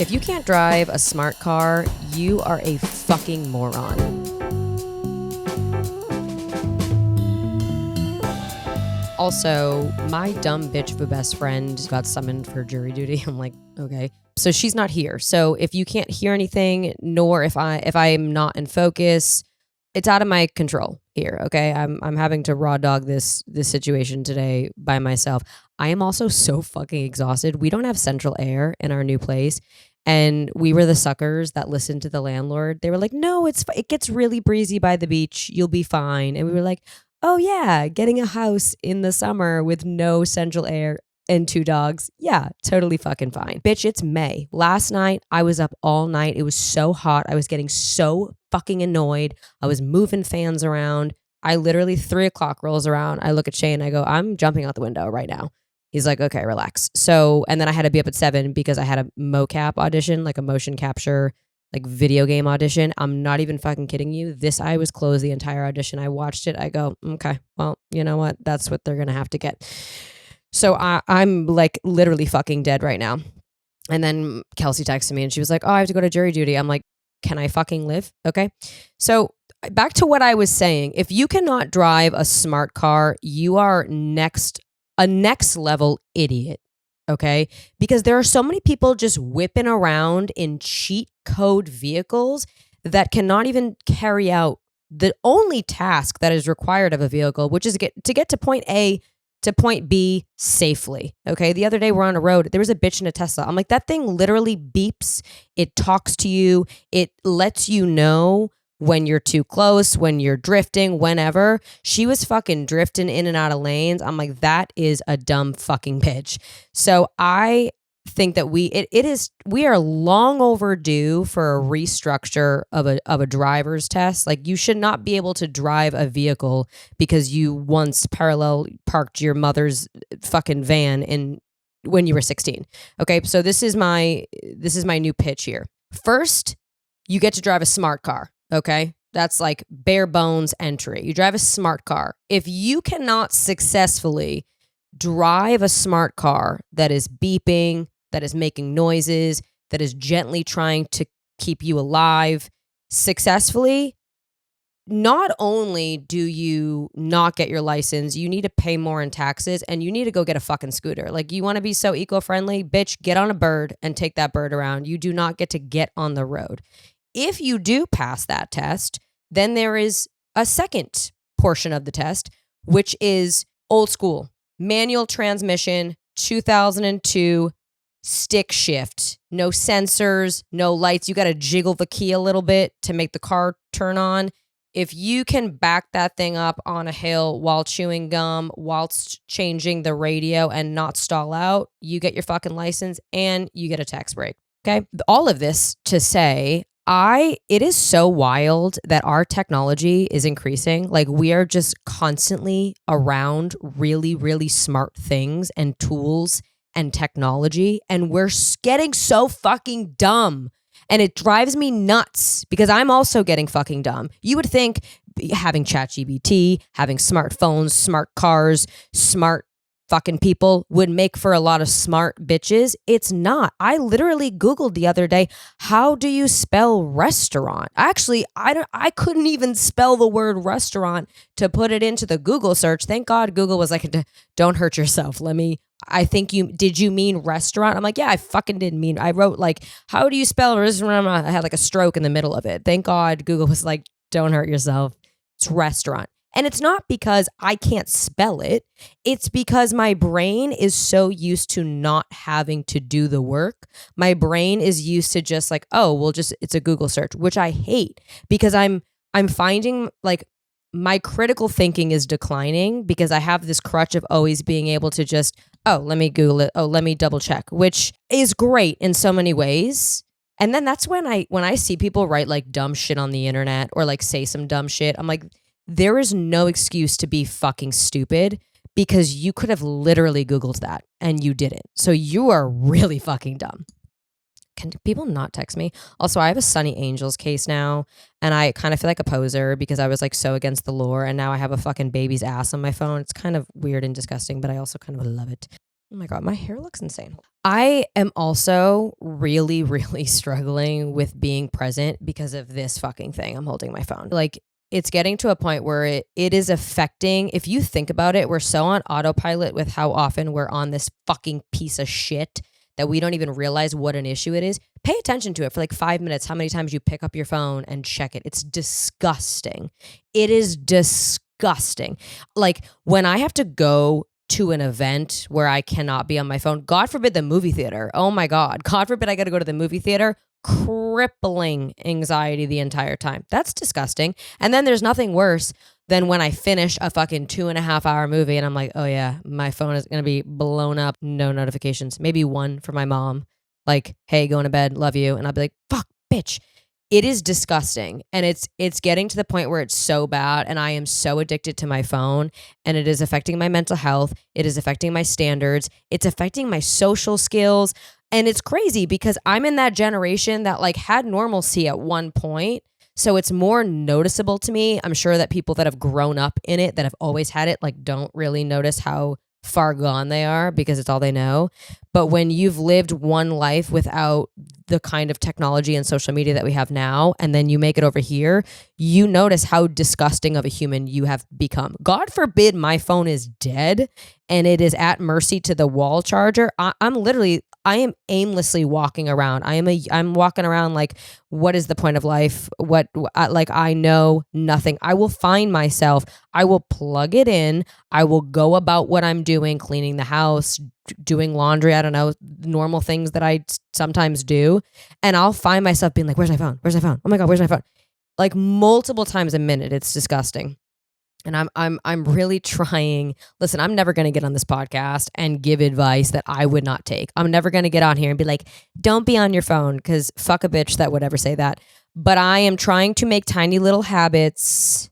If you can't drive a smart car, you are a fucking moron. Also, my dumb bitch of a best friend got summoned for jury duty. I'm like, okay. So she's not here. So if you can't hear anything, nor if I'm not in focus, it's out of my control here. Okay. I'm having to raw dog this situation today by myself. I am also so fucking exhausted. We don't have central air in our new place. And we were the suckers that listened to the landlord. They were like, no, it gets really breezy by the beach. You'll be fine. And we were like, oh yeah, getting a house in the summer with no central air and 2 dogs. Yeah, totally fucking fine. Bitch, it's May. Last night, I was up all night. It was so hot. I was getting so fucking annoyed. I was moving fans around. I literally 3 o'clock rolls around. I look at Shane. I go, I'm jumping out the window right now. He's like, okay, relax. So, and then I had to be up at 7 because I had a mocap audition, like a motion capture, like video game audition. I'm not even fucking kidding you. This eye was closed the entire audition. I watched it. I go, okay, well, you know what? That's what they're going to have to get. So I'm like literally fucking dead right now. And then Kelsey texted me and she was like, oh, I have to go to jury duty. I'm like, can I fucking live? Okay. So back to what I was saying. If you cannot drive a smart car, you are a next level idiot. Okay. Because there are so many people just whipping around in cheat code vehicles that cannot even carry out the only task that is required of a vehicle, which is to get to point A to point B safely. Okay. The other day we're on a road. There was a bitch in a Tesla. I'm like, that thing literally beeps. It talks to you. It lets you know when you're too close, when you're drifting, whenever. She was fucking drifting in and out of lanes. I'm like, that is a dumb fucking bitch. So I think that we are long overdue for a restructure of a driver's test. Like, you should not be able to drive a vehicle because you once parallel parked your mother's fucking van when you were 16. Okay, so this is my new pitch here. First, you get to drive a smart car. Okay, that's like bare bones entry. You drive a smart car. If you cannot successfully drive a smart car that is beeping, that is making noises, that is gently trying to keep you alive successfully, not only do you not get your license, you need to pay more in taxes and you need to go get a fucking scooter. Like, you want to be so eco-friendly? Bitch, get on a bird and take that bird around. You do not get to get on the road. If you do pass that test, then there is a second portion of the test, which is old school, manual transmission, 2002, stick shift, no sensors, no lights. You got to jiggle the key a little bit to make the car turn on. If you can back that thing up on a hill while chewing gum, whilst changing the radio and not stall out, you get your fucking license and you get a tax break. Okay. All of this to say, it is so wild that our technology is increasing. Like, we are just constantly around really, really smart things and tools and technology, and we're getting so fucking dumb. And it drives me nuts because I'm also getting fucking dumb. You would think having ChatGPT, having smartphones, smart cars, smart fucking people would make for a lot of smart bitches. It's not. I literally Googled the other day, how do you spell restaurant? Actually, I couldn't even spell the word restaurant to put it into the Google search. Thank God Google was like, don't hurt yourself. Did you mean restaurant? I'm like, yeah, I fucking didn't mean, I wrote like, how do you spell restaurant? I had like a stroke in the middle of it. Thank God Google was like, don't hurt yourself. It's restaurant. And it's not because I can't spell it. It's because my brain is so used to not having to do the work. My brain is used to just like, oh, well, it's a Google search, which I hate because I'm finding like my critical thinking is declining because I have this crutch of always being able to just, oh, let me Google it. Oh, let me double check, which is great in so many ways. And then that's when I see people write like dumb shit on the internet or like say some dumb shit. I'm like, there is no excuse to be fucking stupid because you could have literally Googled that and you didn't. So you are really fucking dumb. Can people not text me? Also, I have a Sunny Angels case now and I kind of feel like a poser because I was like so against the lore and now I have a fucking baby's ass on my phone. It's kind of weird and disgusting, but I also kind of love it. Oh my God, my hair looks insane. I am also really, really struggling with being present because of this fucking thing. I'm holding my phone. Like, it's getting to a point where it is affecting, if you think about it, we're so on autopilot with how often we're on this fucking piece of shit that we don't even realize what an issue it is. Pay attention to it for like 5 minutes, how many times you pick up your phone and check it. It's disgusting. It is disgusting. Like, when I have to go to an event where I cannot be on my phone, God forbid the movie theater. Oh my God. God forbid I got to go to the movie theater. Crippling anxiety the entire time. That's disgusting. And then there's nothing worse than when I finish a fucking 2.5 hour movie and I'm like, oh yeah, my phone is going to be blown up. No notifications. Maybe one for my mom. Like, hey, going to bed. Love you. And I'll be like, fuck, bitch. It is disgusting. And it's getting to the point where it's so bad. And I am so addicted to my phone, and it is affecting my mental health. It is affecting my standards. It's affecting my social skills. And it's crazy because I'm in that generation that like had normalcy at one point. So it's more noticeable to me. I'm sure that people that have grown up in it, that have always had it, like don't really notice how far gone they are because it's all they know. But when you've lived one life without the kind of technology and social media that we have now, and then you make it over here, you notice how disgusting of a human you have become. God forbid my phone is dead and it is at mercy to the wall charger. I am aimlessly walking around. I'm walking around like, what is the point of life? Like, I know nothing. I will find myself. I will plug it in. I will go about what I'm doing, cleaning the house, doing laundry. I don't know, normal things that I sometimes do. And I'll find myself being like, where's my phone? Where's my phone? Oh my God, where's my phone? Like multiple times a minute. It's disgusting. And I'm really trying. Listen, I'm never going to get on this podcast and give advice that I would not take. I'm never going to get on here and be like, don't be on your phone, because fuck a bitch that would ever say that. But I am trying to make tiny little habits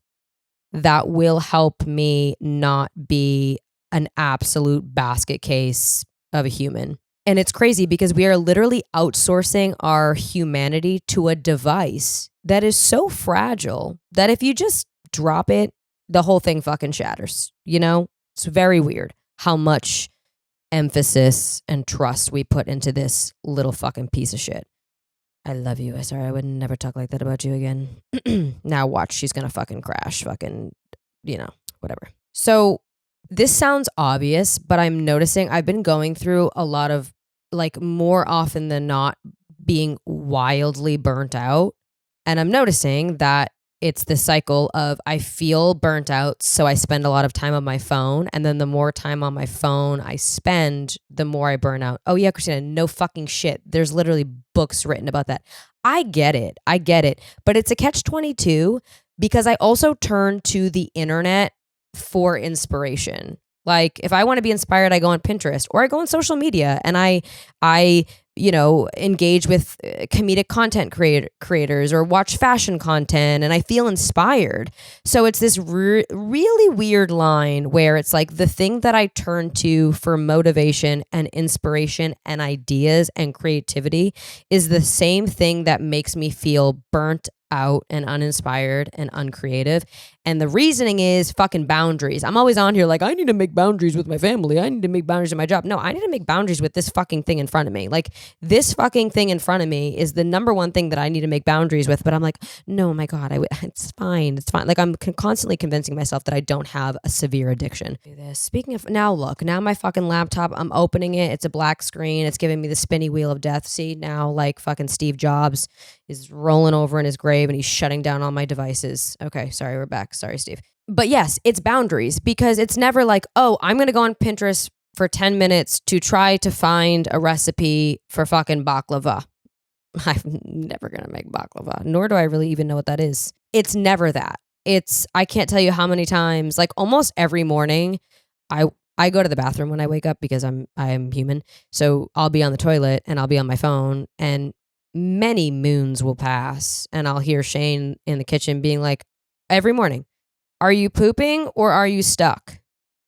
that will help me not be an absolute basket case of a human. And it's crazy because we are literally outsourcing our humanity to a device that is so fragile that if you just drop it, the whole thing fucking shatters. You know, it's very weird how much emphasis and trust we put into this little fucking piece of shit. I love you. I'm sorry, I would never talk like that about you again. Now watch, she's gonna fucking crash. Fucking, you know, whatever. So this sounds obvious, but I'm noticing I've been going through a lot of, like, more often than not, being wildly burnt out. And I'm noticing that it's the cycle of I feel burnt out, so I spend a lot of time on my phone. And then the more time on my phone I spend, the more I burn out. Oh yeah, Christina, no fucking shit. There's literally books written about that. I get it. But it's a catch-22 because I also turn to the internet for inspiration. Like, if I want to be inspired, I go on Pinterest or I go on social media and I engage with comedic content creators or watch fashion content, and I feel inspired. So it's this really weird line where it's like the thing that I turn to for motivation and inspiration and ideas and creativity is the same thing that makes me feel burnt out and uninspired and uncreative. And the reasoning is fucking boundaries. I'm always on here like, I need to make boundaries with my family. I need to make boundaries in my job. No, I need to make boundaries with this fucking thing in front of me. Like, this fucking thing in front of me is the number one thing that I need to make boundaries with. But I'm like, no, my God, it's fine. It's fine. Like, I'm constantly convincing myself that I don't have a severe addiction. Speaking of, now my fucking laptop, I'm opening it. It's a black screen. It's giving me the spinny wheel of death. See, now like fucking Steve Jobs is rolling over in his grave and he's shutting down all my devices. Okay, sorry, we're back. Sorry, Steve. But yes, it's boundaries, because it's never like, oh, I'm going to go on Pinterest for 10 minutes to try to find a recipe for fucking baklava. I'm never going to make baklava, nor do I really even know what that is. It's never that. I can't tell you how many times, like almost every morning, I go to the bathroom when I wake up because I'm human. So I'll be on the toilet and I'll be on my phone, and many moons will pass and I'll hear Shane in the kitchen being like, every morning, are you pooping or are you stuck?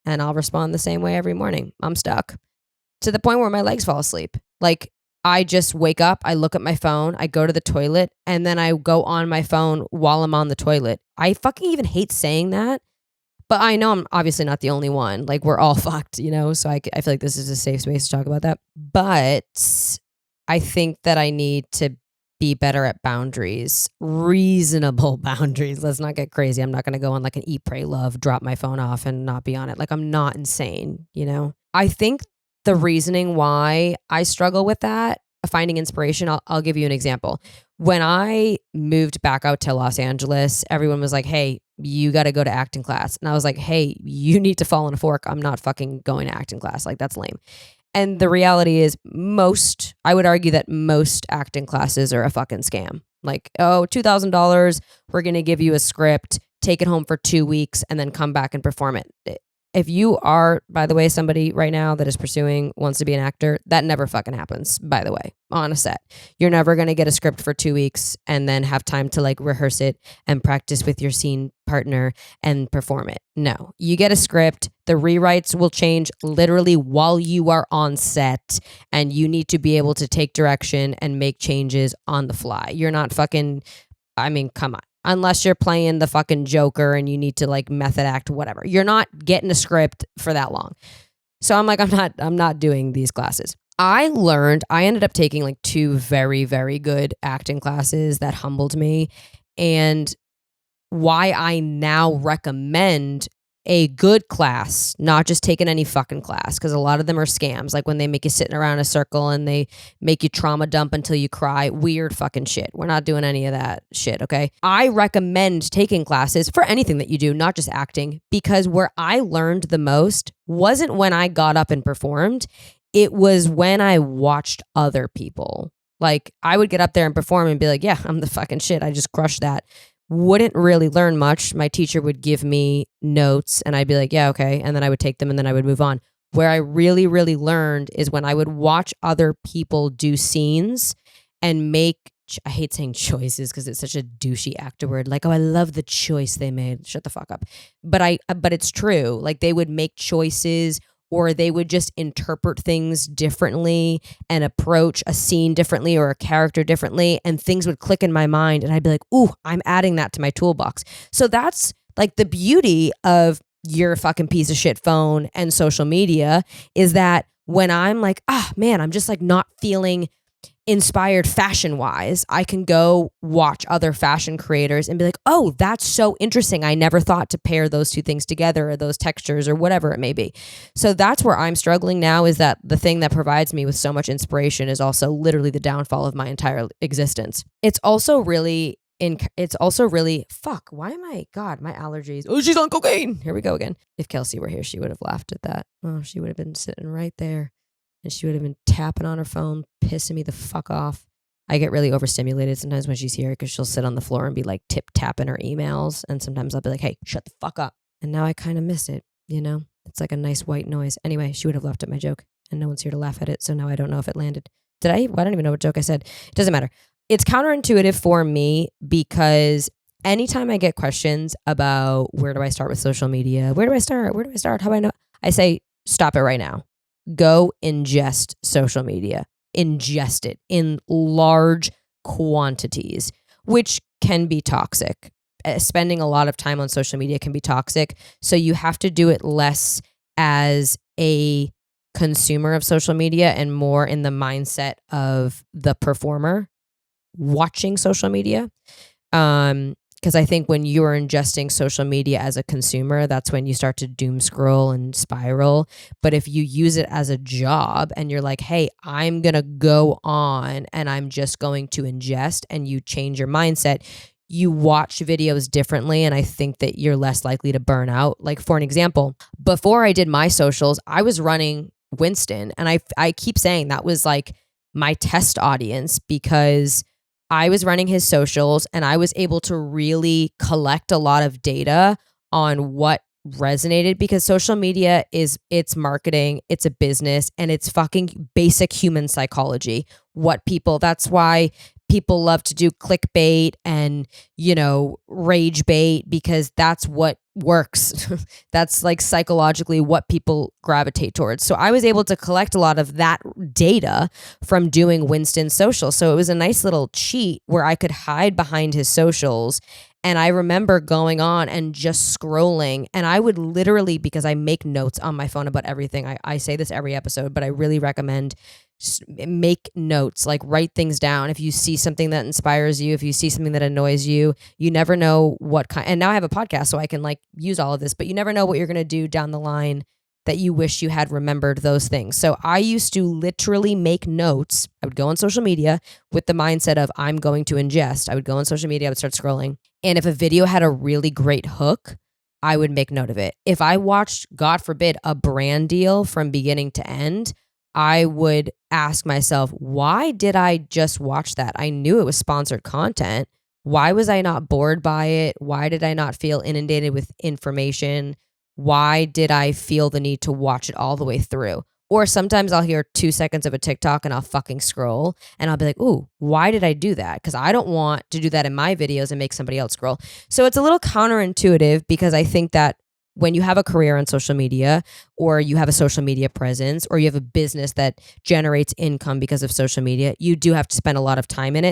And I'll respond the same way every morning. I'm stuck, to the point where my legs fall asleep. Like, I just wake up, I look at my phone, I go to the toilet, and then I go on my phone while I'm on the toilet. I fucking even hate saying that, But I know I'm obviously not the only one. Like we're all fucked, so I feel like this is a safe space to talk about that. But I think that I need to be better at boundaries, reasonable boundaries. Let's not get crazy. I'm not going to go on like an eat, pray, love, drop my phone off and not be on it. Like I'm not insane, I think the reasoning why I struggle with that, finding inspiration, I'll give you an example. When I moved back out to Los Angeles, everyone was like, hey, you got to go to acting class. And I was like, hey, you need to fall on a fork. I'm not fucking going to acting class. Like that's lame. And the reality is I would argue that most acting classes are a fucking scam. Like, oh, $2,000, we're going to give you a script, take it home for 2 weeks and then come back and perform it. If you are, by the way, somebody right now that is wants to be an actor, that never fucking happens, by the way, on a set. You're never going to get a script for 2 weeks and then have time to like rehearse it and practice with your scene partner and perform it. No, you get a script. The rewrites will change literally while you are on set and you need to be able to take direction and make changes on the fly. You're not fucking, come on. Unless you're playing the fucking Joker and you need to like method act, whatever. You're not getting a script for that long. So I'm like, I'm not doing these classes. I ended up taking like 2 very, very good acting classes that humbled me. And why I now recommend a good class, not just taking any fucking class, because a lot of them are scams. Like when they make you sit around a circle and they make you trauma dump until you cry. Weird fucking shit. We're not doing any of that shit, okay? I recommend taking classes for anything that you do, not just acting, because where I learned the most wasn't when I got up and performed. It was when I watched other people. Like I would get up there and perform and be like, yeah, I'm the fucking shit. I just crushed that. Wouldn't really learn much. My teacher would give me notes and I'd be like, yeah, okay. And then I would take them and then I would move on. Where I really, really learned is when I would watch other people do scenes and make, I hate saying choices because it's such a douchey actor word. Like, oh, I love the choice they made. Shut the fuck up. But it's true. Like they would make choices or they would just interpret things differently and approach a scene differently or a character differently, and things would click in my mind and I'd be like, ooh, I'm adding that to my toolbox. So that's like the beauty of your fucking piece of shit phone and social media, is that when I'm like, man, I'm just like not feeling inspired fashion wise, I can go watch other fashion creators and be like, oh, that's so interesting. I never thought to pair those 2 things together, or those textures or whatever it may be. So that's where I'm struggling now, is that the thing that provides me with so much inspiration is also literally the downfall of my entire existence. It's also really fuck, why am I, God, my allergies. Oh, she's on cocaine. Here we go again. If Kelsey were here, she would have laughed at that. Oh, she would have been sitting right there. And she would have been tapping on her phone, pissing me the fuck off. I get really overstimulated sometimes when she's here because she'll sit on the floor and be like tip-tapping her emails. And sometimes I'll be like, hey, shut the fuck up. And now I kind of miss it, It's like a nice white noise. Anyway, she would have laughed at my joke and no one's here to laugh at it. So now I don't know if it landed. Did I? I don't even know what joke I said. It doesn't matter. It's counterintuitive for me because anytime I get questions about where do I start with social media? Where do I start? Where do I start? How do I know? I say, stop it right now. Go ingest social media. Ingest it in large quantities, which can be toxic. Spending a lot of time on social media can be toxic. So you have to do it less as a consumer of social media and more in the mindset of the performer watching social media. Because I think when you are ingesting social media as a consumer, that's when you start to doom scroll and spiral. But if you use it as a job and you're like, hey, I'm going to go on and I'm just going to ingest, and you change your mindset, you watch videos differently. And I think that you're less likely to burn out. Like for an example, before I did my socials, I was running Winston. And I keep saying that was like my test audience, because I was running his socials and I was able to really collect a lot of data on what resonated, because social media it's marketing, it's a business, and it's fucking basic human psychology. That's why people love to do clickbait and, rage bait because that's what works. That's like psychologically what people gravitate towards. So I was able to collect a lot of that data from doing Winston's social. So it was a nice little cheat where I could hide behind his socials. And I remember going on and just scrolling, and I would literally, because I make notes on my phone about everything. I say this every episode, but I really recommend make notes, like write things down. If you see something that inspires you, if you see something that annoys you, you never know what kind. And now I have a podcast, so I can like use all of this, but you never know what you're going to do down the line that you wish you had remembered those things. So I used to literally make notes. I would go on social media with the mindset of I'm going to ingest. I would go on social media, I would start scrolling. And if a video had a really great hook, I would make note of it. If I watched, God forbid, a brand deal from beginning to end, I would ask myself, why did I just watch that? I knew it was sponsored content. Why was I not bored by it? Why did I not feel inundated with information? Why did I feel the need to watch it all the way through? Or sometimes I'll hear 2 seconds of a TikTok and I'll fucking scroll and I'll be like, ooh, why did I do that? Because I don't want to do that in my videos and make somebody else scroll. So it's a little counterintuitive because I think that when you have a career on social media or you have a social media presence or you have a business that generates income because of social media, you do have to spend a lot of time on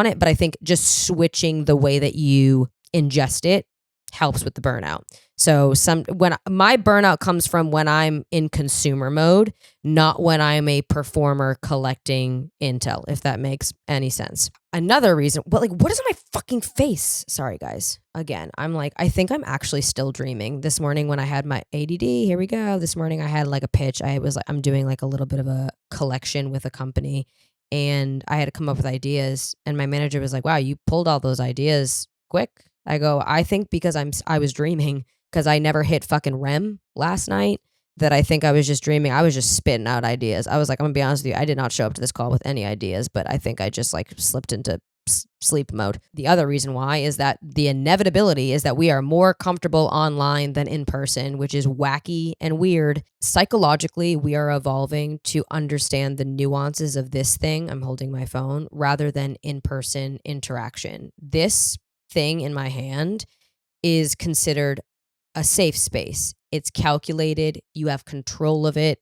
it. But I think just switching the way that you ingest it helps with the burnout. So when my burnout comes from when I'm in consumer mode, not when I'm a performer collecting intel, if that makes any sense. Another reason, but like, what is on my fucking face? Sorry, guys. Again, I'm like, I think I'm actually still dreaming. This morning when I had my ADD, here we go. This morning I had like a pitch. I'm doing like a little bit of a collection with a company and I had to come up with ideas. And my manager was like, wow, you pulled all those ideas quick. I go, I think because I was dreaming because I never hit fucking REM last night that I think I was just dreaming. I was just spitting out ideas. I was like, I'm gonna be honest with you. I did not show up to this call with any ideas, but I think I just like slipped into sleep mode. The other reason why is that the inevitability is that we are more comfortable online than in person, which is wacky and weird. Psychologically, we are evolving to understand the nuances of this thing. I'm holding my phone rather than in-person interaction. This thing in my hand is considered a safe space. It's calculated. You have control of it.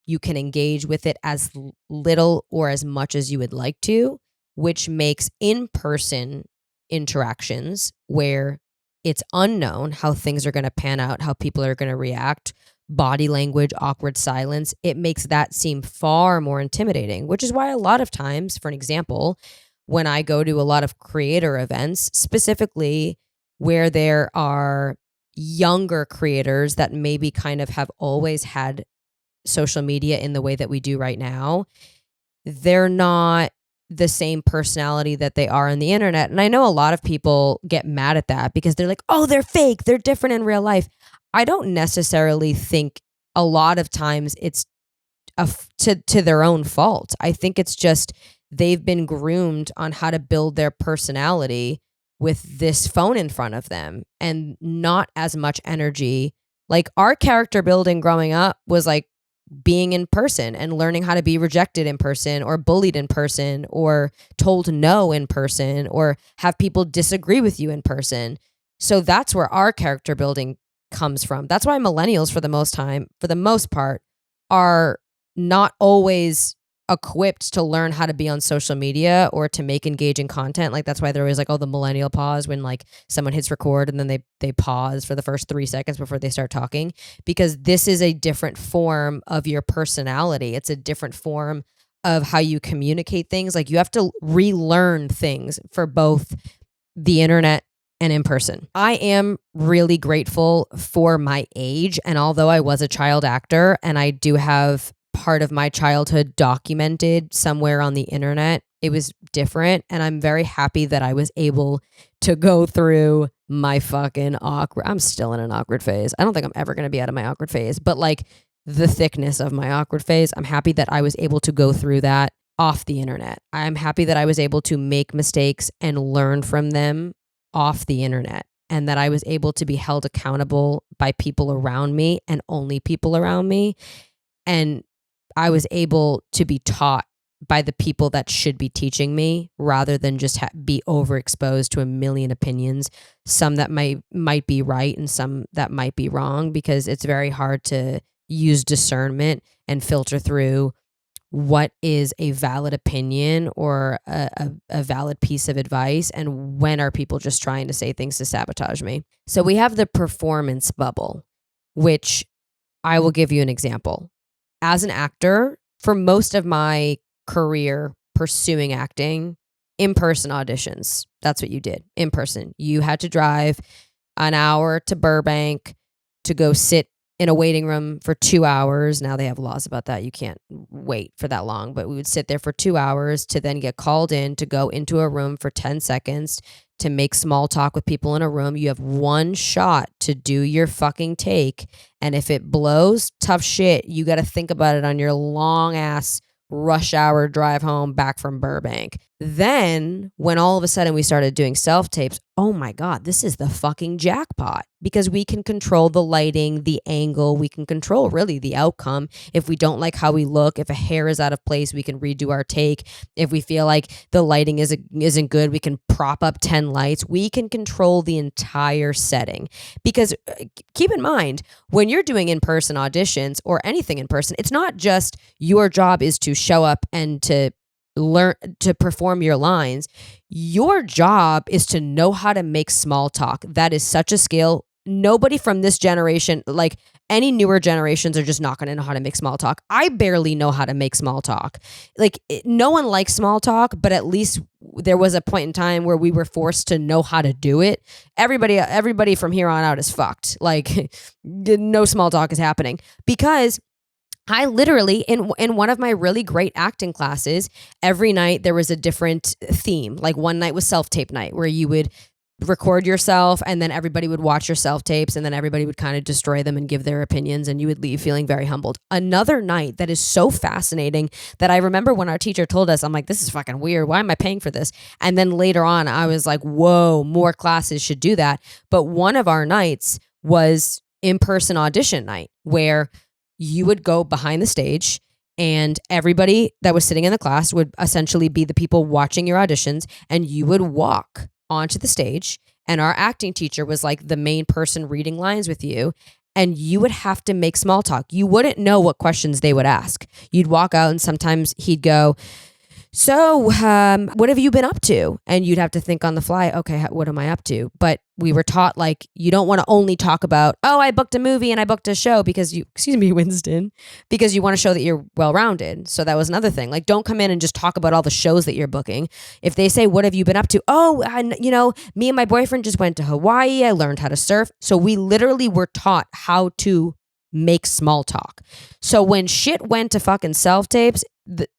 You can engage with it as little or as much as you would like to, which makes in-person interactions where it's unknown how things are going to pan out, how people are going to react, body language, awkward silence. It makes that seem far more intimidating, which is why a lot of times, for an example, when I go to a lot of creator events, specifically where there are younger creators that maybe kind of have always had social media in the way that we do right now, they're not the same personality that they are on the internet. And I know a lot of people get mad at that because they're like, oh, they're fake. They're different in real life. I don't necessarily think a lot of times it's to their own fault. I think it's just they've been groomed on how to build their personality with this phone in front of them and not as much energy. Like our character building growing up was like being in person and learning how to be rejected in person or bullied in person or told no in person or have people disagree with you in person. So that's where our character building comes from. That's why millennials for the most part are not always equipped to learn how to be on social media or to make engaging content. Like that's why they're always like, oh, the millennial pause when like someone hits record and then they pause for the first 3 seconds before they start talking, because this is a different form of your personality. It's a different form of how you communicate things. Like you have to relearn things for both the internet and in person. I am really grateful for my age. And although I was a child actor and I do have part of my childhood documented somewhere on the internet, it was different. And I'm very happy that I was able to go through my fucking I'm still in an awkward phase. I don't think I'm ever going to be out of my awkward phase, but like the thickness of my awkward phase, I'm happy that I was able to go through that off the internet. I'm happy that I was able to make mistakes and learn from them off the internet, and that I was able to be held accountable by people around me and only people around me. And I was able to be taught by the people that should be teaching me, rather than just be overexposed to a million opinions, some that might be right and some that might be wrong, because it's very hard to use discernment and filter through what is a valid opinion or a valid piece of advice, and when are people just trying to say things to sabotage me. So we have the performance bubble, which I will give you an example. As an actor, for most of my career pursuing acting, in-person auditions. That's what you did, in person. You had to drive an hour to Burbank to go sit in a waiting room for 2 hours. Now they have laws about that. You can't wait for that long, but we would sit there for 2 hours to then get called in to go into a room for 10 seconds to make small talk with people in a room. You have one shot to do your fucking take. And if it blows, tough shit. You got to think about it on your long ass rush hour drive home back from Burbank. Then when all of a sudden we started doing self-tapes, oh my God, this is the fucking jackpot, because we can control the lighting, the angle, we can control really the outcome. If we don't like how we look, if a hair is out of place, we can redo our take. If we feel like the lighting isn't good, we can prop up 10 lights. We can control the entire setting, because keep in mind, when you're doing in-person auditions or anything in person, it's not just your job is to show up and to learn to perform your lines. Your job is to know how to make small talk. That is such a skill. Nobody from this generation, like any newer generations, are just not going to know how to make small talk. I barely know how to make small talk. Like no one likes small talk, but at least there was a point in time where we were forced to know how to do it. Everybody from here on out is fucked. Like no small talk is happening, because I literally, in one of my really great acting classes, every night there was a different theme. Like one night was self-tape night, where you would record yourself and then everybody would watch your self-tapes and then everybody would kind of destroy them and give their opinions, and you would leave feeling very humbled. Another night that is so fascinating that I remember when our teacher told us, I'm like, this is fucking weird. Why am I paying for this? And then later on, I was like, whoa, more classes should do that. But one of our nights was in-person audition night, where you would go behind the stage and everybody that was sitting in the class would essentially be the people watching your auditions, and you would walk onto the stage, and our acting teacher was like the main person reading lines with you, and you would have to make small talk. You wouldn't know what questions they would ask. You'd walk out and sometimes he'd go, so what have you been up to? And you'd have to think on the fly, okay, what am I up to? But we were taught, like, you don't want to only talk about, oh, I booked a movie and I booked a show, because excuse me, Winston, because you want to show that you're well-rounded. So that was another thing. Like, don't come in and just talk about all the shows that you're booking. If they say, what have you been up to? Oh, me and my boyfriend just went to Hawaii. I learned how to surf. So we literally were taught how to make small talk. So when shit went to fucking self-tapes,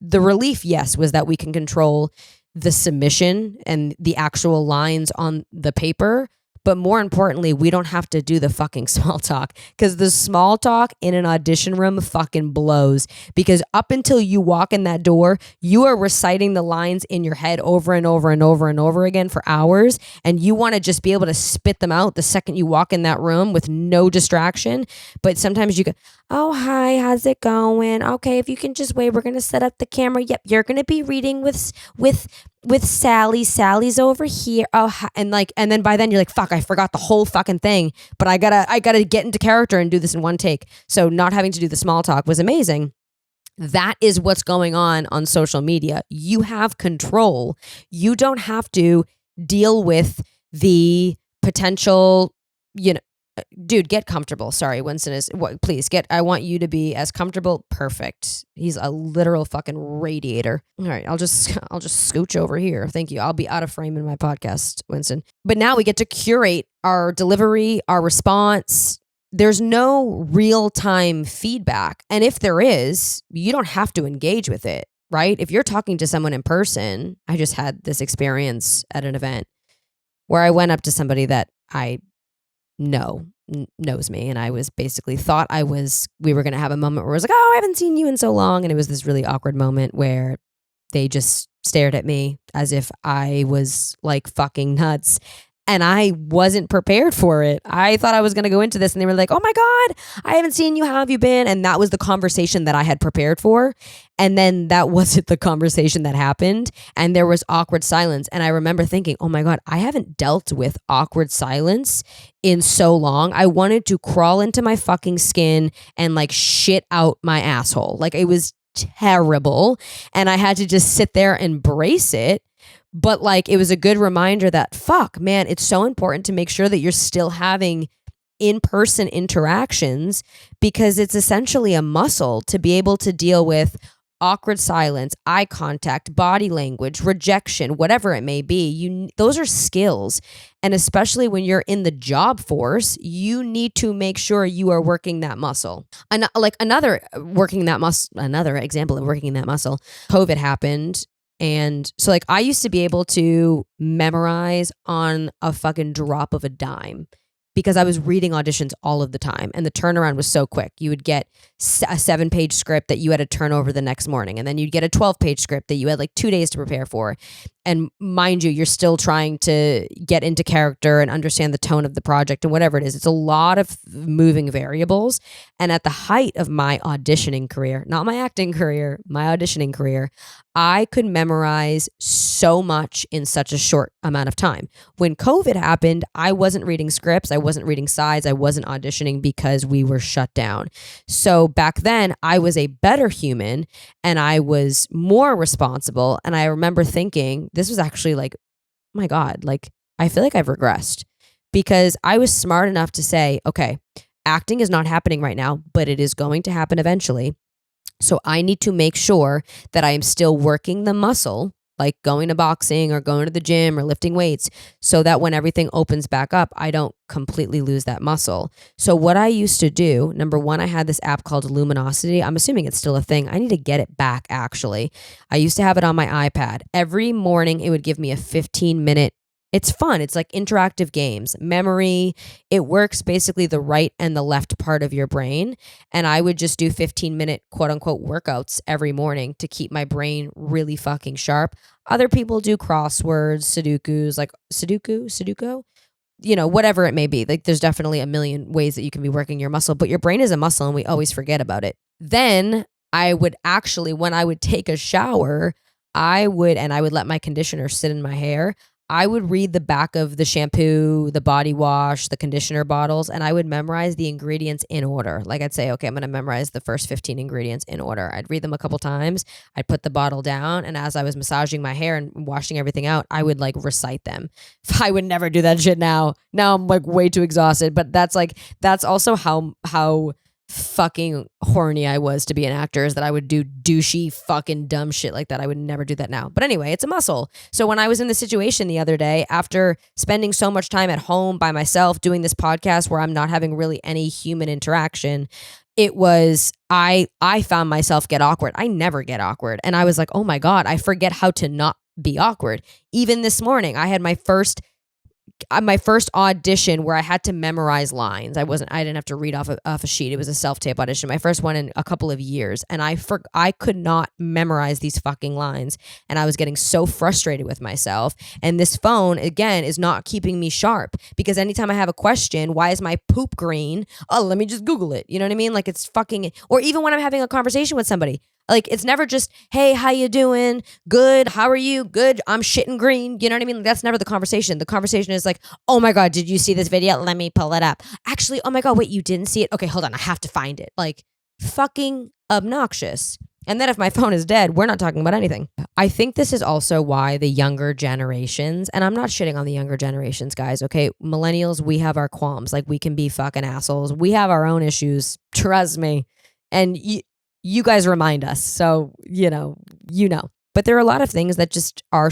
the relief, yes, was that we can control the submission and the actual lines on the paper. But more importantly, we don't have to do the fucking small talk, because the small talk in an audition room fucking blows, because up until you walk in that door, you are reciting the lines in your head over and over and over and over again for hours. And you want to just be able to spit them out the second you walk in that room with no distraction. But sometimes you go, oh, hi, how's it going? Okay, if you can just wait, we're going to set up the camera. Yep, you're going to be reading with Sally. Sally's over here. Oh, and then by then you're like, fuck, I forgot the whole fucking thing, but I gotta get into character and do this in one take. So not having to do the small talk was amazing. That is what's going on social media. You have control. You don't have to deal with the potential, dude, get comfortable. Sorry, Winston please I want you to be as comfortable. Perfect. He's a literal fucking radiator. All right, I'll just scooch over here. Thank you. I'll be out of frame in my podcast, Winston. But now we get to curate our delivery, our response. There's no real-time feedback. And if there is, you don't have to engage with it, right? If you're talking to someone in person, I just had this experience at an event where I went up to somebody that I knows me, and I was basically we were going to have a moment where I was like, oh, I haven't seen you in so long. And it was this really awkward moment where they just stared at me as if I was like fucking nuts. And I wasn't prepared for it. I thought I was going to go into this and they were like, oh my God, I haven't seen you. How have you been? And that was the conversation that I had prepared for. And then that wasn't the conversation that happened. And there was awkward silence. And I remember thinking, oh my God, I haven't dealt with awkward silence in so long. I wanted to crawl into my fucking skin and like shit out my asshole. Like it was terrible. And I had to just sit there and embrace it. But like, it was a good reminder that fuck, man, it's so important to make sure that you're still having in-person interactions, because it's essentially a muscle to be able to deal with awkward silence, eye contact, body language, rejection, whatever it may be. Those are skills. And especially when you're in the job force, you need to make sure you are working that muscle. And like another example of working that muscle, COVID happened. And so like I used to be able to memorize on a fucking drop of a dime because I was reading auditions all of the time and the turnaround was so quick. You would get a 7-page script that you had to turn over the next morning, and then you'd get a 12-page script that you had like 2 days to prepare for. And mind you, you're still trying to get into character and understand the tone of the project and whatever it is. It's a lot of moving variables. And at the height of my auditioning career, not my acting career, my auditioning career, I could memorize so much in such a short amount of time. When COVID happened, I wasn't reading scripts. I wasn't reading sides. I wasn't auditioning because we were shut down. So back then I was a better human and I was more responsible. And I remember thinking, this was actually like, oh my God, like I feel like I've regressed, because I was smart enough to say, okay, acting is not happening right now, but it is going to happen eventually. So I need to make sure that I am still working the muscle, like going to boxing or going to the gym or lifting weights, so that when everything opens back up, I don't completely lose that muscle. So what I used to do, number one, I had this app called Luminosity. I'm assuming it's still a thing. I need to get it back, actually. I used to have it on my iPad. Every morning, it would give me a 15-minute. It's fun. It's like interactive games, memory. It works basically the right and the left part of your brain. And I would just do 15-minute quote unquote workouts every morning to keep my brain really fucking sharp. Other people do crosswords, Sudokus, like Sudoku, whatever it may be. Like there's definitely a million ways that you can be working your muscle, but your brain is a muscle and we always forget about it. Then I would actually, when I would take a shower, I would let my conditioner sit in my hair. I would read the back of the shampoo, the body wash, the conditioner bottles, and I would memorize the ingredients in order. Like I'd say, okay, I'm going to memorize the first 15 ingredients in order. I'd read them a couple times. I'd put the bottle down. And as I was massaging my hair and washing everything out, I would like recite them. I would never do that shit now. Now I'm like way too exhausted. But that's also how fucking horny I was to be an actor, is that I would do douchey fucking dumb shit like that. I would never do that now. But anyway, it's a muscle. So when I was in the situation the other day, after spending so much time at home by myself doing this podcast where I'm not having really any human interaction, it was, I found myself get awkward. I never get awkward. And I was like, oh my God, I forget how to not be awkward. Even this morning, I had my first audition where I had to memorize lines. I didn't have to read off a sheet. It was a self-tape audition. My first one in a couple of years. And I could not memorize these fucking lines. And I was getting so frustrated with myself. And this phone, again, is not keeping me sharp, because anytime I have a question, why is my poop green? Oh, let me just Google it. You know what I mean? Like it's fucking, or even when I'm having a conversation with somebody, like it's never just, hey, how you doing? Good. How are you? Good. I'm shitting green. You know what I mean? That's never the conversation. The conversation is like, oh my God, did you see this video? Let me pull it up. Actually, oh my God, wait, you didn't see it? Okay, hold on. I have to find it. Like fucking obnoxious. And then if my phone is dead, we're not talking about anything. I think this is also why the younger generations, and I'm not shitting on the younger generations, guys, okay? Millennials, we have our qualms. Like we can be fucking assholes. We have our own issues. Trust me. And you guys remind us. So, you know. But there are a lot of things that just are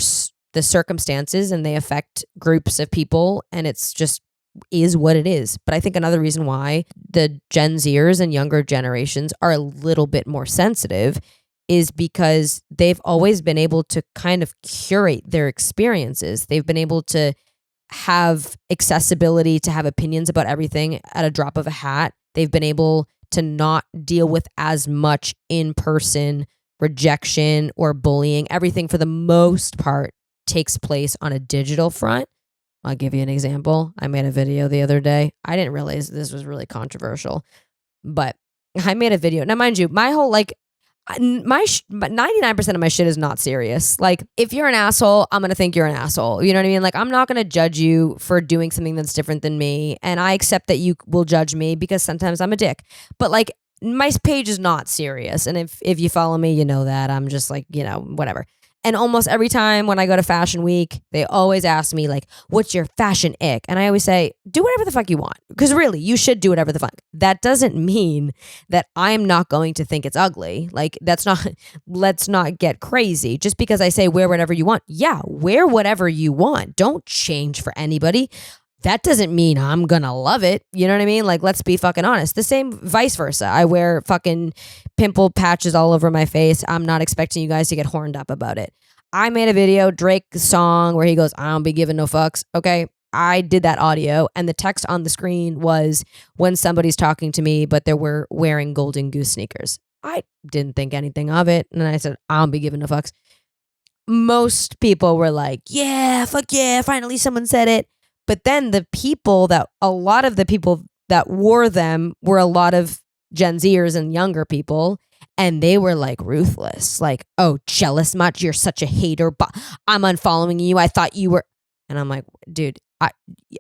the circumstances, and they affect groups of people, and it's just is what it is. But I think another reason why the Gen Zers and younger generations are a little bit more sensitive is because they've always been able to kind of curate their experiences. They've been able to have accessibility, to have opinions about everything at a drop of a hat. They've been able to not deal with as much in-person rejection or bullying. Everything, for the most part, takes place on a digital front. I'll give you an example. I made a video the other day. I didn't realize this was really controversial, but I made a video. Now, mind you, my whole 99% of my shit is not serious. Like, if you're an asshole, I'm going to think you're an asshole. You know what I mean? Like, I'm not going to judge you for doing something that's different than me. And I accept that you will judge me because sometimes I'm a dick. But like, my page is not serious. And if you follow me, you know that. I'm just like, whatever. And almost every time when I go to Fashion Week, they always ask me like, what's your fashion ick? And I always say, do whatever the fuck you want. Because really, you should do whatever the fuck. That doesn't mean that I'm not going to think it's ugly. Like, let's not get crazy. Just because I say wear whatever you want. Yeah, wear whatever you want. Don't change for anybody. That doesn't mean I'm gonna love it. You know what I mean? Like, let's be fucking honest. The same vice versa. I wear fucking pimple patches all over my face. I'm not expecting you guys to get horned up about it. I made a video, Drake song, where he goes, I don't be giving no fucks. Okay. I did that audio, and the text on the screen was when somebody's talking to me, but they were wearing Golden Goose sneakers. I didn't think anything of it. And I said, I don't be giving no fucks. Most people were like, yeah, fuck yeah. Finally someone said it. But then a lot of the people that wore them were a lot of Gen Zers and younger people. And they were like ruthless. Like, oh, jealous much? You're such a hater. But I'm unfollowing you. I thought you were. And I'm like, dude,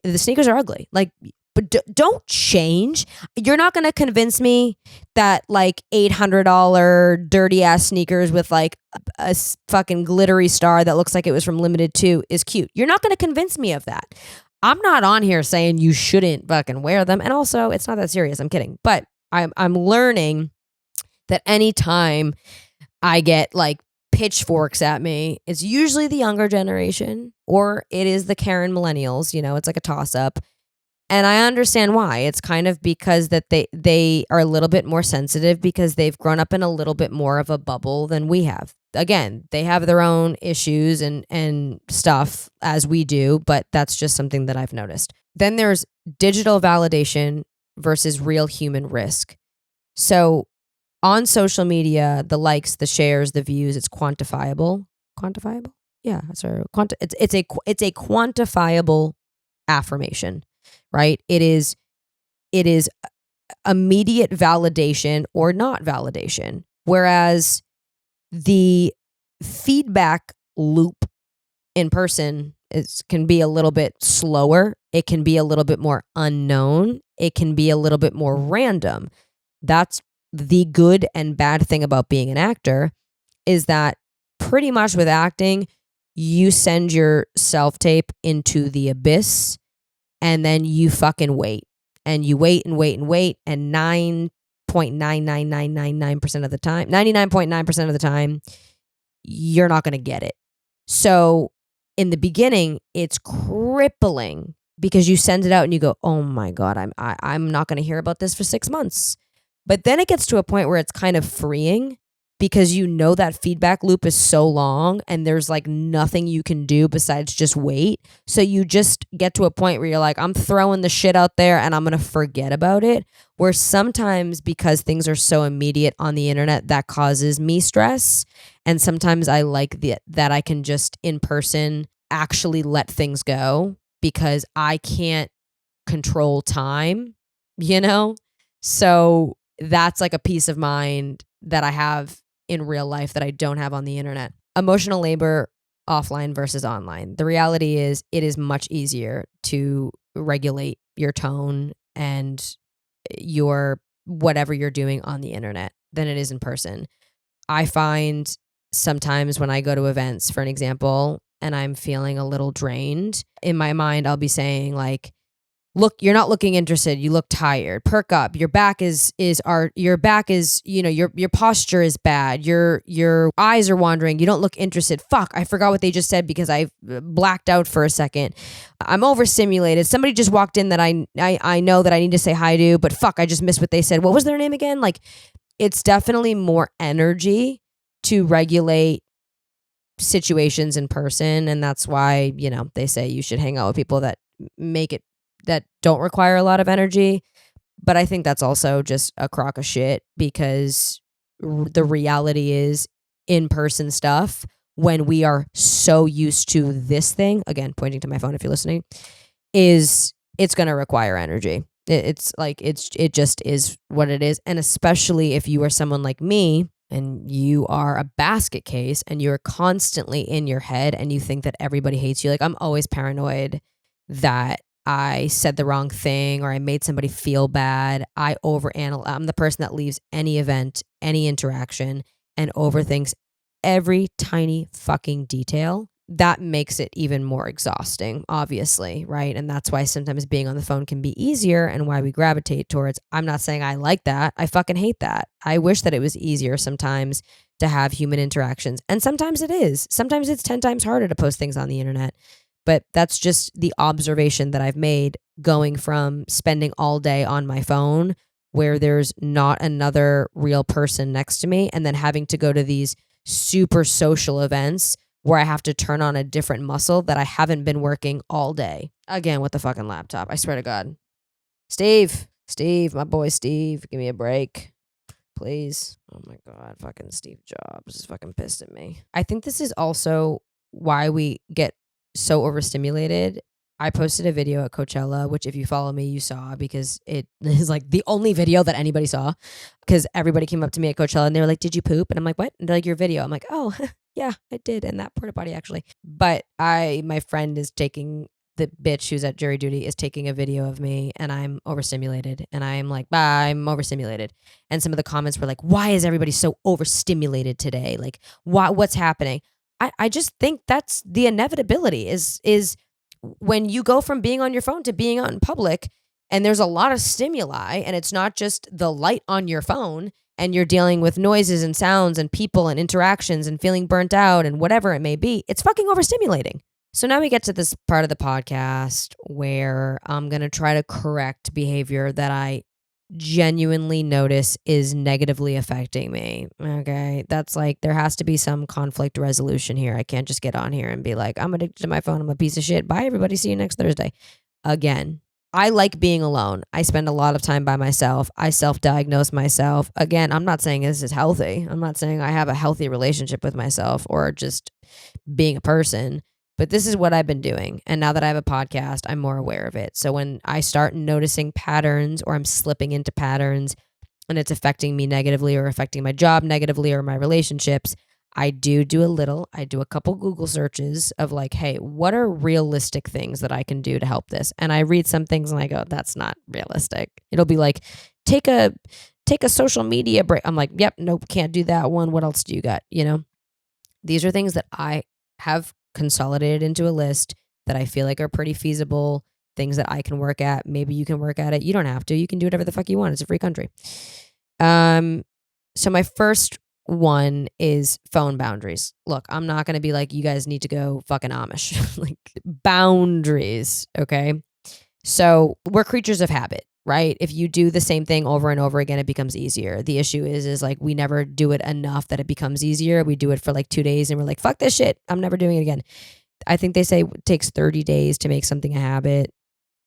the sneakers are ugly. Like, but don't change. You're not going to convince me that like $800 dirty ass sneakers with like a fucking glittery star that looks like it was from Limited 2 is cute. You're not going to convince me of that. I'm not on here saying you shouldn't fucking wear them. And also, it's not that serious. I'm kidding. But I'm learning that anytime I get like pitchforks at me, it's usually the younger generation or it is the Karen millennials. It's like a toss up. And I understand why. It's kind of because that they are a little bit more sensitive because they've grown up in a little bit more of a bubble than we have. Again, they have their own issues and stuff as we do, but that's just something that I've noticed. Then there's digital validation versus real human risk. So on social media, the likes, the shares, the views, it's quantifiable. Quantifiable? Yeah, sorry. It's a quantifiable affirmation, right? It is immediate validation or not validation. Whereas the feedback loop in person can be a little bit slower. It can be a little bit more unknown. It can be a little bit more random. That's the good and bad thing about being an actor is that pretty much with acting, you send your self-tape into the abyss and then you fucking wait. And you wait and wait and wait. And 9.99999% of the time, 99.9% of the time, you're not going to get it. So in the beginning, it's crippling because you send it out and you go, oh my God, I'm not going to hear about this for 6 months. But then it gets to a point where it's kind of freeing because that feedback loop is so long and there's like nothing you can do besides just wait. So you just get to a point where you're like, I'm throwing the shit out there and I'm going to forget about it. Where sometimes because things are so immediate on the internet, that causes me stress. And sometimes I like that I can just in person actually let things go because I can't control time, So that's like a peace of mind that I have in real life that I don't have on the internet. Emotional labor offline versus online. The reality is it is much easier to regulate your tone and your whatever you're doing on the internet than it is in person. I find sometimes when I go to events, for an example, and I'm feeling a little drained, in my mind I'll be saying like, look, you're not looking interested. You look tired. Perk up. Your back is your posture is bad. Your eyes are wandering. You don't look interested. Fuck, I forgot what they just said because I blacked out for a second. I'm overstimulated. Somebody just walked in that I know that I need to say hi to, but fuck, I just missed what they said. What was their name again? Like, it's definitely more energy to regulate situations in person, and that's why, they say you should hang out with people that don't require a lot of energy. But I think that's also just a crock of shit because the reality is in-person stuff when we are so used to this thing, again, pointing to my phone if you're listening, is it's going to require energy. It just is what it is. And especially if you are someone like me and you are a basket case and you're constantly in your head and you think that everybody hates you. Like, I'm always paranoid that I said the wrong thing or I made somebody feel bad. I'm the person that leaves any event, any interaction, and overthinks every tiny fucking detail. That makes it even more exhausting, obviously, right? And that's why sometimes being on the phone can be easier and why we gravitate towards. I'm not saying I like that. I fucking hate that. I wish that it was easier sometimes to have human interactions. And sometimes it is. Sometimes it's 10 times harder to post things on the internet. But that's just the observation that I've made going from spending all day on my phone where there's not another real person next to me and then having to go to these super social events where I have to turn on a different muscle that I haven't been working all day. Again, with the fucking laptop. I swear to God. Steve, my boy Steve, give me a break, please. Oh my God, fucking Steve Jobs is fucking pissed at me. I think this is also why we get so overstimulated. I posted a video at Coachella, which if you follow me, you saw because it is like the only video that anybody saw because everybody came up to me at Coachella and they were like, did you poop? And I'm like, what? And they're like, your video. I'm like, oh, yeah, I did. And that porta potty actually. But my friend is taking, the bitch who's at jury duty is taking a video of me and I'm overstimulated. And I'm like, I'm overstimulated. And some of the comments were like, why is everybody so overstimulated today? Like, what's happening? I just think that's the inevitability is when you go from being on your phone to being out in public and there's a lot of stimuli and it's not just the light on your phone and you're dealing with noises and sounds and people and interactions and feeling burnt out and whatever it may be, it's fucking overstimulating. So now we get to this part of the podcast where I'm going to try to correct behavior that I genuinely notice is negatively affecting me. Okay. That's like, there has to be some conflict resolution here. I can't just get on here and be like, I'm addicted to my phone. I'm a piece of shit. Bye, everybody. See you next Thursday. Again, I like being alone. I spend a lot of time by myself. I self-diagnose myself. Again, I'm not saying this is healthy. I'm not saying I have a healthy relationship with myself or just being a person. But this is what I've been doing. And now that I have a podcast, I'm more aware of it. So when I start noticing patterns or I'm slipping into patterns and it's affecting me negatively or affecting my job negatively or my relationships, I do a couple Google searches of like, hey, what are realistic things that I can do to help this? And I read some things and I go, that's not realistic. It'll be like, take a social media break. I'm like, yep, nope, can't do that one. What else do you got? You know, these are things that I have consolidated into a list that I feel like are pretty feasible, things that I can work at. Maybe you can work at it. You don't have to. You can do whatever the fuck you want. It's a free country. So my first one is phone boundaries. Look, I'm not going to be like, you guys need to go fucking Amish. Like, boundaries, okay? So we're creatures of habit, right? If you do the same thing over and over again, it becomes easier. The issue is like we never do it enough that it becomes easier. We do it for like 2 days and we're like, fuck this shit. I'm never doing it again. I think they say it takes 30 days to make something a habit.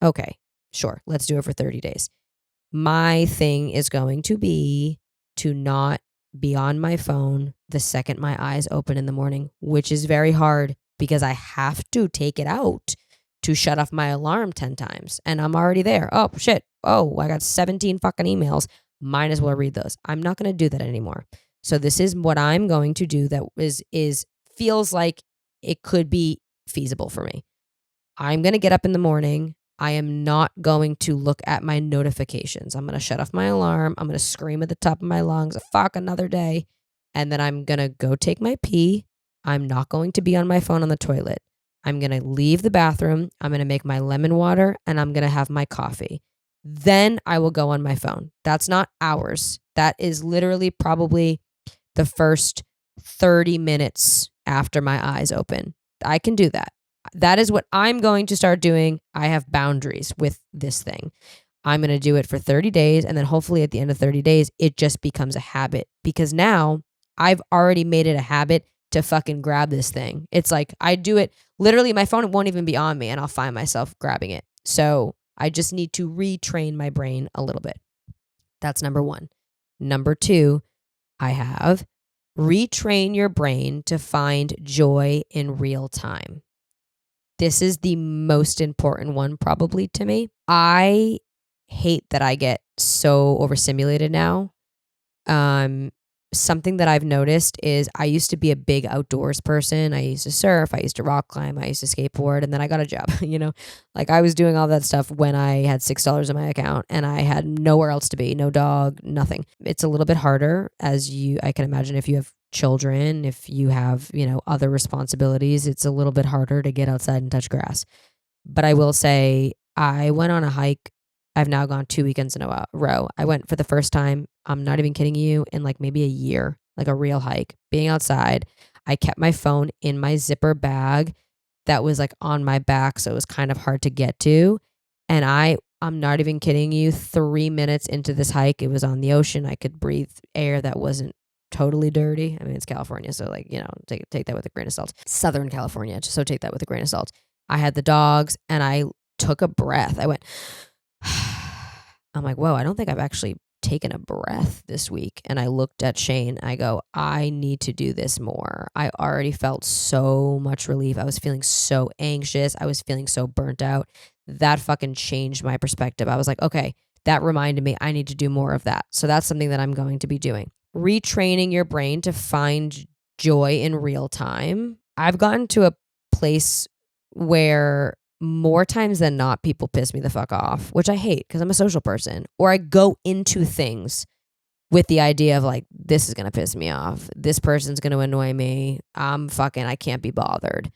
Okay, sure. Let's do it for 30 days. My thing is going to be to not be on my phone the second my eyes open in the morning, which is very hard because I have to take it out to shut off my alarm 10 times. And I'm already there. Oh, shit. Oh, I got 17 fucking emails. Might as well read those. I'm not going to do that anymore. So this is what I'm going to do that is feels like it could be feasible for me. I'm going to get up in the morning. I am not going to look at my notifications. I'm going to shut off my alarm. I'm going to scream at the top of my lungs, fuck, another day. And then I'm going to go take my pee. I'm not going to be on my phone on the toilet. I'm going to leave the bathroom. I'm going to make my lemon water and I'm going to have my coffee. Then I will go on my phone. That's not hours. That is literally probably the first 30 minutes after my eyes open. I can do that. That is what I'm going to start doing. I have boundaries with this thing. I'm going to do it for 30 days. And then hopefully at the end of 30 days, it just becomes a habit because now I've already made it a habit to fucking grab this thing. It's like I do it literally, my phone won't even be on me and I'll find myself grabbing it. So I just need to retrain my brain a little bit. That's number one. Number two, I have Retrain your brain to find joy in real time. This is the most important one probably to me. I hate that I get so overstimulated now. Something that I've noticed is I used to be a big outdoors person. I used to surf, I used to rock climb, I used to skateboard, and then I got a job, Like I was doing all that stuff when I had $6 in my account and I had nowhere else to be, no dog, nothing. It's a little bit harder I can imagine if you have children, if you have, other responsibilities, it's a little bit harder to get outside and touch grass. But I will say I went on a hike. I've now gone 2 weekends in a row. I went for the first time, I'm not even kidding you, in like maybe a year, like a real hike, being outside. I kept my phone in my zipper bag that was like on my back, so it was kind of hard to get to. And I'm not even kidding you, 3 minutes into this hike, it was on the ocean. I could breathe air that wasn't totally dirty. I mean, it's California, so like, take that with a grain of salt. Southern California, so take that with a grain of salt. I had the dogs and I took a breath. I went, I'm like, whoa, I don't think I've actually taken a breath this week. And I looked at Shane. I go, I need to do this more. I already felt so much relief. I was feeling so anxious. I was feeling so burnt out. That fucking changed my perspective. I was like, okay, that reminded me I need to do more of that. So that's something that I'm going to be doing. Retraining your brain to find joy in real time. I've gotten to a place where more times than not, people piss me the fuck off, which I hate because I'm a social person. Or I go into things with the idea of like, this is going to piss me off. This person's going to annoy me. I can't be bothered.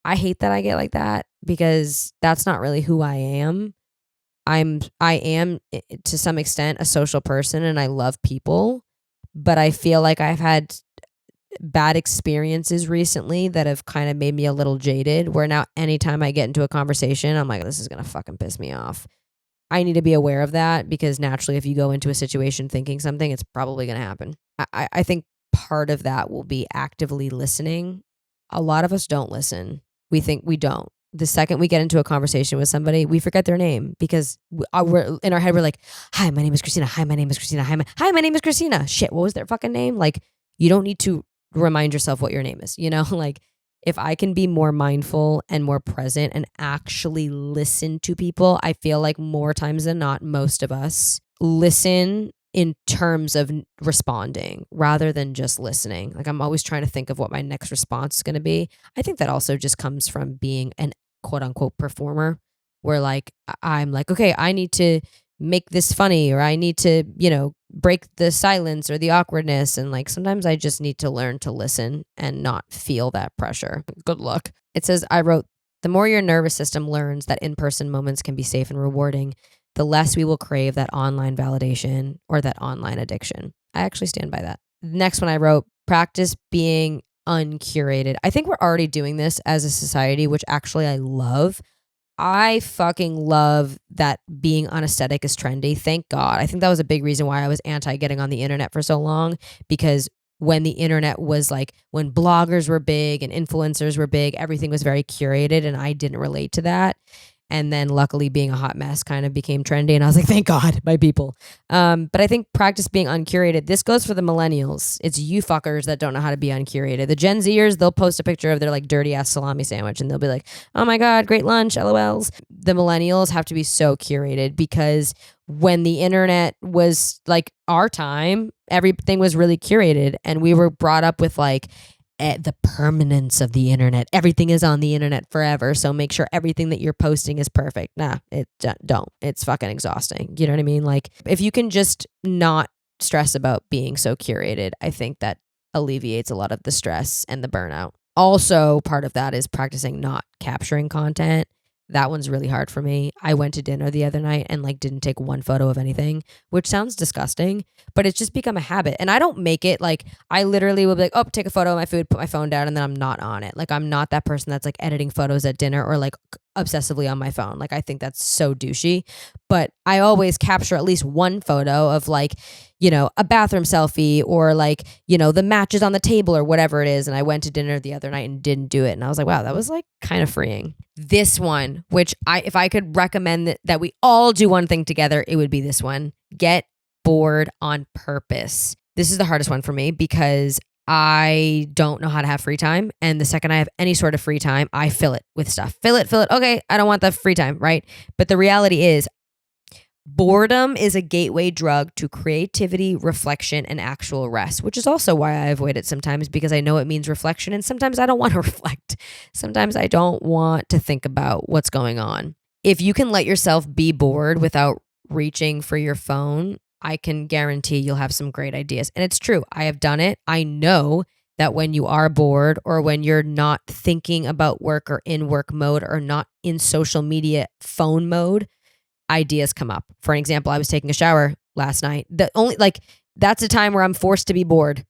I hate that I get like that because that's not really who I am. I am to some extent a social person and I love people, but I feel like I've had bad experiences recently that have kind of made me a little jaded, where now anytime I get into a conversation, I'm like, this is going to fucking piss me off. I need to be aware of that because naturally, if you go into a situation thinking something, it's probably going to happen. I think part of that will be actively listening. A lot of us don't listen. We think we don't. The second we get into a conversation with somebody, we forget their name because we're in our head, we're like, hi, my name is Christina. Hi, my name is Christina. Hi, my name is Christina. Shit, what was their fucking name? Like, you don't need to remind yourself what your name is, like if I can be more mindful and more present and actually listen to people, I feel like more times than not, most of us listen in terms of responding rather than just listening. Like I'm always trying to think of what my next response is going to be. I think that also just comes from being an quote unquote performer where like, I'm like, okay, I need to make this funny or I need to, break the silence or the awkwardness. And like, sometimes I just need to learn to listen and not feel that pressure. Good luck. It says, I wrote, the more your nervous system learns that in-person moments can be safe and rewarding, the less we will crave that online validation or that online addiction. I actually stand by that. Next one I wrote, practice being uncurated. I think we're already doing this as a society, which actually I love. I fucking love that being unaesthetic is trendy. Thank God. I think that was a big reason why I was anti getting on the internet for so long, because when the internet was like, when bloggers were big and influencers were big, everything was very curated and I didn't relate to that. And then luckily being a hot mess kind of became trendy. And I was like, thank God, my people. But I think practice being uncurated. This goes for the millennials. It's you fuckers that don't know how to be uncurated. The Gen Zers, they'll post a picture of their like dirty ass salami sandwich and they'll be like, oh my God, great lunch, LOLs. The millennials have to be so curated because when the internet was like our time, everything was really curated and we were brought up with like, the permanence of the internet. Everything is on the internet forever. So make sure everything that you're posting is perfect. Nah, don't. It's fucking exhausting. You know what I mean? Like if you can just not stress about being so curated, I think that alleviates a lot of the stress and the burnout. Also, part of that is practicing not capturing content. That one's really hard for me. I went to dinner the other night and like didn't take one photo of anything, which sounds disgusting, but it's just become a habit. And I don't make it like, I literally will be like, oh, take a photo of my food, put my phone down, and then I'm not on it. Like I'm not that person that's like editing photos at dinner or like obsessively on my phone. Like I think that's so douchey, but I always capture at least one photo of like, a bathroom selfie or like, the matches on the table or whatever it is. And I went to dinner the other night and didn't do it. And I was like, wow, that was like kind of freeing. This one, which if I could recommend that we all do one thing together, it would be this one. Get bored on purpose. This is the hardest one for me because I don't know how to have free time. And the second I have any sort of free time, I fill it with stuff. Fill it. Okay, I don't want the free time, right? But the reality is, boredom is a gateway drug to creativity, reflection, and actual rest, which is also why I avoid it sometimes, because I know it means reflection. And sometimes I don't want to reflect. Sometimes I don't want to think about what's going on. If you can let yourself be bored without reaching for your phone, I can guarantee you'll have some great ideas. And it's true. I have done it. I know that when you are bored, or when you're not thinking about work or in work mode, or not in social media phone mode, ideas come up. For an example, I was taking a shower last night. That's a time where I'm forced to be bored.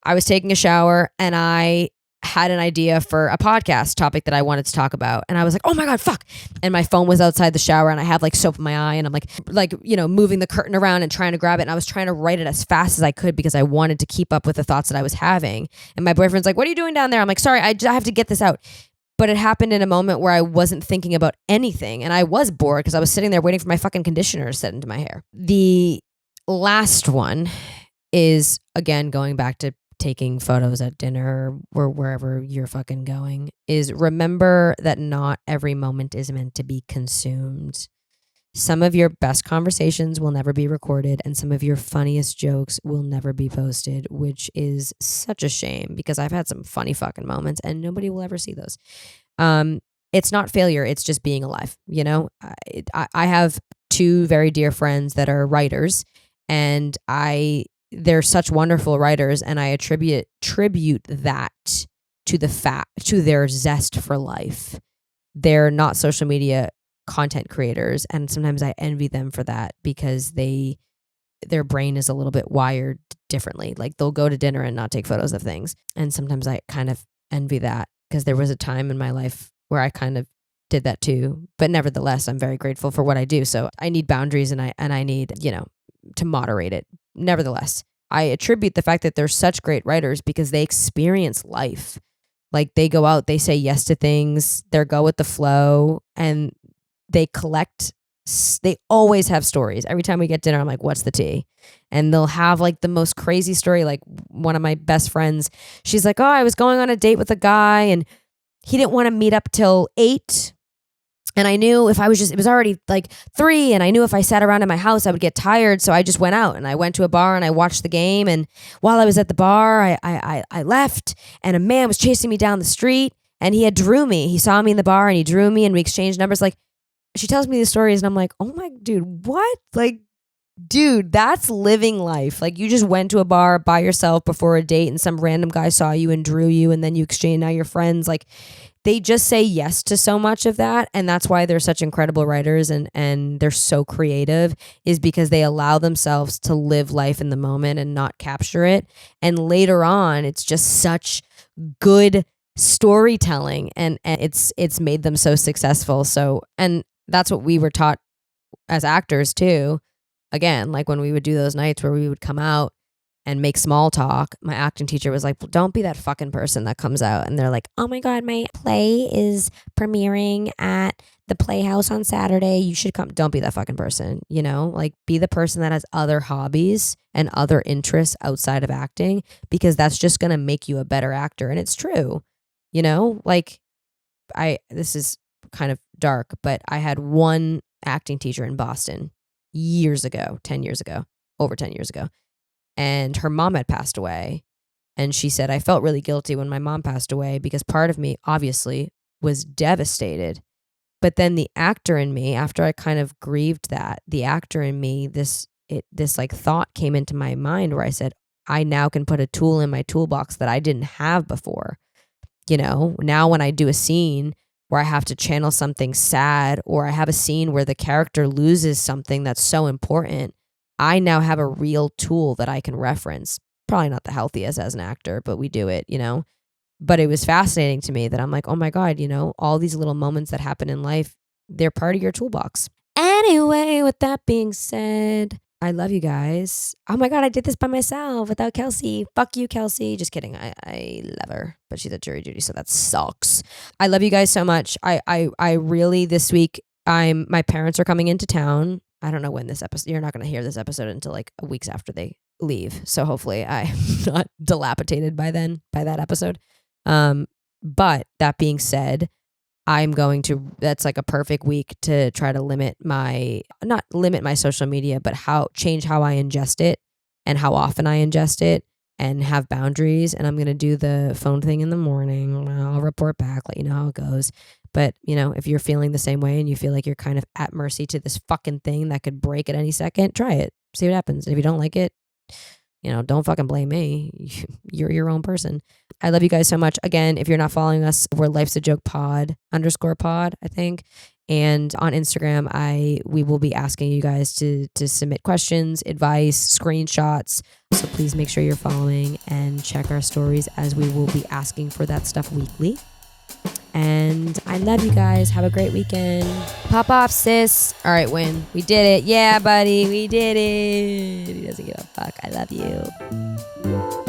I was taking a shower and I had an idea for a podcast topic that I wanted to talk about. And I was like, oh my God, fuck. And my phone was outside the shower and I have like soap in my eye and I'm moving the curtain around and trying to grab it. And I was trying to write it as fast as I could because I wanted to keep up with the thoughts that I was having. And my boyfriend's like, what are you doing down there? I'm like, sorry, I have to get this out. But it happened in a moment where I wasn't thinking about anything. And I was bored because I was sitting there waiting for my fucking conditioner to set into my hair. The last one is, again, going back to taking photos at dinner or wherever you're fucking going, is remember that not every moment is meant to be consumed. Some of your best conversations will never be recorded, and some of your funniest jokes will never be posted, which is such a shame because I've had some funny fucking moments and nobody will ever see those. It's not failure. It's just being alive. You know, I have two very dear friends that are writers, and they're such wonderful writers, and I attribute that to their zest for life. They're not social media content creators, and sometimes I envy them for that because their brain is a little bit wired differently. Like they'll go to dinner and not take photos of things, and sometimes I kind of envy that because there was a time in my life where I kind of did that too. But nevertheless, I'm very grateful for what I do. So I need boundaries, and I need, to moderate it. Nevertheless, I attribute the fact that they're such great writers because they experience life. Like they go out, they say yes to things, they go with the flow, and they always have stories. Every time we get dinner, I'm like, what's the tea? And they'll have like the most crazy story. Like one of my best friends, she's like, oh, I was going on a date with a guy and he didn't want to meet up till 8. And I knew it was already like 3. And I knew if I sat around in my house, I would get tired. So I just went out and I went to a bar and I watched the game. And while I was at the bar, I left and a man was chasing me down the street and he drew me. He saw me in the bar and he drew me and we exchanged numbers. Like, she tells me these stories and I'm like, oh my dude, what? Like, dude, that's living life. Like you just went to a bar by yourself before a date and some random guy saw you and drew you and then you exchange, now you're friends. Like they just say yes to so much of that. And that's why they're such incredible writers and they're so creative, is because they allow themselves to live life in the moment and not capture it. And later on, it's just such good storytelling and it's made them so successful. So, and that's what we were taught as actors too. Again, like when we would do those nights where we would come out and make small talk, my acting teacher was like, well, don't be that fucking person that comes out. And they're like, oh my God, my play is premiering at the Playhouse on Saturday. You should come. Don't be that fucking person, like be the person that has other hobbies and other interests outside of acting, because that's just going to make you a better actor. And it's true, like this is kind of dark, but I had one acting teacher in Boston years ago, over 10 years ago. And her mom had passed away. And she said, I felt really guilty when my mom passed away because part of me obviously was devastated. But then the actor in me, after I kind of grieved that, the actor in me, this like thought came into my mind where I said, I now can put a tool in my toolbox that I didn't have before. Now when I do a scene where I have to channel something sad, or I have a scene where the character loses something that's so important, I now have a real tool that I can reference. Probably not the healthiest as an actor, but we do it, But it was fascinating to me that I'm like, oh my God, all these little moments that happen in life, they're part of your toolbox. Anyway, with that being said, I love you guys. Oh my God, I did this by myself without Kelsey. Fuck you, Kelsey. Just kidding. I love her, but she's at jury duty, so that sucks. I love you guys so much. I really, this week, my parents are coming into town. I don't know when this episode, you're not going to hear this episode until like weeks after they leave. So hopefully I'm not dilapidated by that episode. But that being said, that's like a perfect week to try to not limit my social media, but change how I ingest it and how often I ingest it and have boundaries. And I'm going to do the phone thing in the morning. I'll report back, let you know how it goes. But, if you're feeling the same way and you feel like you're kind of at mercy to this fucking thing that could break at any second, try it. See what happens. And if you don't like it, don't fucking blame me. You're your own person. I love you guys so much. Again, if you're not following us, we're Life's a Joke pod _pod, I think. And on Instagram, we will be asking you guys to submit questions, advice, screenshots. So please make sure you're following and check our stories, as we will be asking for that stuff weekly. And I love you guys. Have a great weekend. Pop off, sis. All right, Win. We did it. Yeah, buddy. We did it. He doesn't give a fuck. I love you.